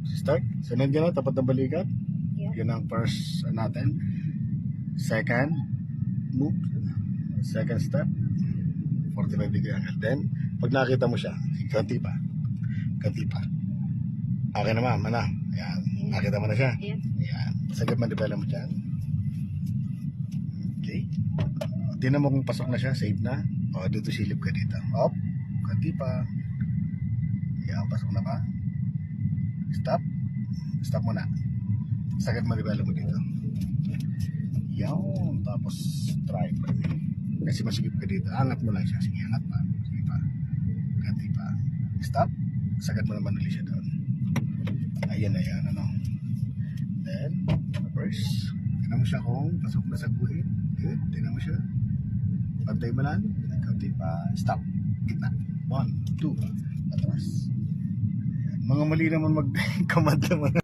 Start. Sunod ka na, tapat ng balikat. Yeah. Yun ang first natin. Second move. Second step. 45 degree angle. Then, pag nakita mo siya, kanti pa. Kanti pa. Okay na ma'am, ano? Ayan. Nakita mo na siya. Yeah. Ayan. Sagad man-develop mo dyan. Okay. Tingnan mo kung pasok na siya, save na. O, dito silip ka dito. Up. Kanti pa. Ayan, pasok na ba? Stop. Stop mo na. Sagad man-develop mo dito. Yan. Tapos, try pa. Kasi masigip ka dito. Angat mo lang siya. Sige, angat pa. Sige pa. Kanti pa. Stop. Sagad mo naman ulit siya doon. Ayan na yan, ano. Then, first, tingnan mo siya kung pasok na sa guhit. Good, tingnan mo siya. Pantay mo lang. Kanti pa. Stop. Gitna. 1, 2. Atras. Mga mali naman mag-command naman.